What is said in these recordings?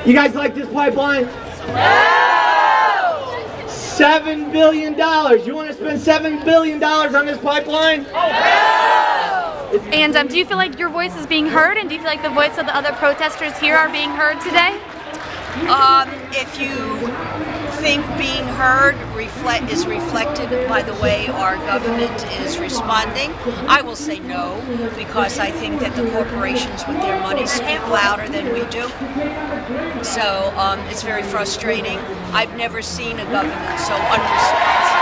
You guys like this pipeline? No! $7 billion. You want to spend $7 billion on this pipeline? No! And do you feel like your voice is being heard, and do you feel like the voice of the other protesters here are being heard today? If you think being heard is reflected by the way our government is responding, I will say no, because I think that the corporations with their money speak louder than we do. So it's very frustrating. I've never seen a government so unresponsive.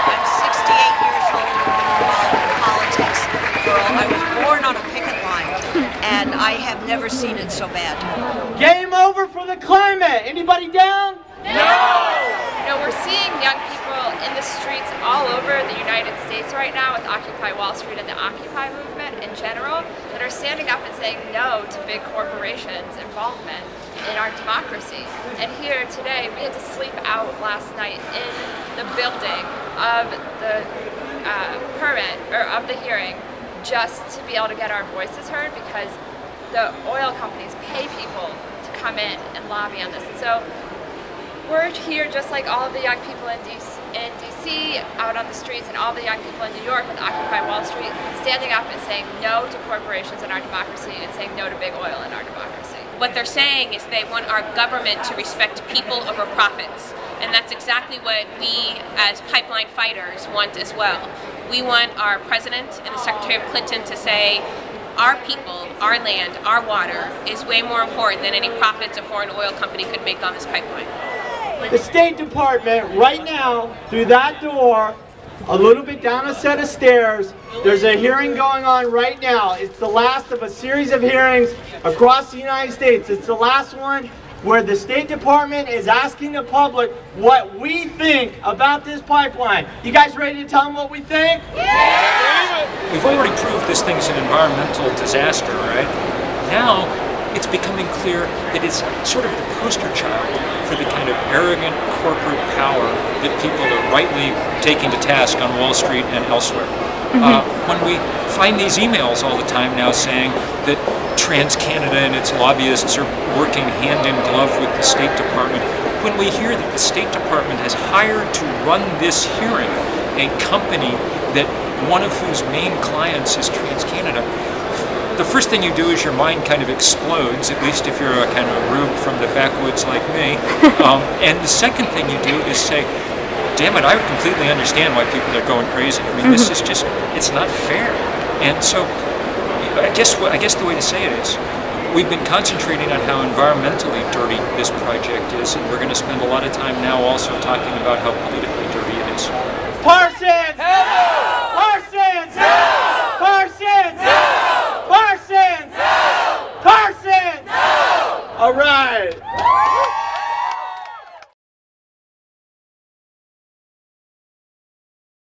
I'm 68 years old, I've been involved in politics. I was born on a picket line, and I have never seen it so bad. Game over for the climate. Anybody down? No! You know, we're seeing young people in the streets all over the United States right now with Occupy Wall Street and the Occupy movement in general that are standing up and saying no to big corporations' involvement in our democracy. And here today, we had to sleep out last night in the building of the permit, or of the hearing, just to be able to get our voices heard, because the oil companies pay people to come in and lobby on this. And so we're here just like all of the young people in DC out on the streets, and all the young people in New York with Occupy Wall Street, standing up and saying no to corporations in our democracy and saying no to big oil in our democracy. What they're saying is they want our government to respect people over profits. And that's exactly what we as pipeline fighters want as well. We want our president and the Secretary of Clinton to say, our people, our land, our water is way more important than any profits a foreign oil company could make on this pipeline. The State Department, right now, through that door, a little bit down a set of stairs, there's a hearing going on right now. It's the last of a series of hearings across the United States. It's the last one where the State Department is asking the public what we think about this pipeline. You guys ready to tell them what we think? Yeah! We've already proved this thing's an environmental disaster, right? Now, it's becoming clear that it's sort of the poster child for the kind of arrogant corporate power that people are rightly taking to task on Wall Street and elsewhere. When we find these emails all the time now saying that TransCanada and its lobbyists are working hand in glove with the State Department, when we hear that the State Department has hired to run this hearing a company that one of whose main clients is TransCanada, the first thing you do is your mind kind of explodes, at least if you're a kind of rube from the backwoods like me. And the second thing you do is say, damn it, I completely understand why people are going crazy. I mean, this is just, it's not fair. And so, I guess the way to say it is, we've been concentrating on how environmentally dirty this project is, and we're going to spend a lot of time now also talking about how politically dirty it is. Parsons! No! Parsons! No! Parsons! No! Parsons! No! Parsons! No! All right.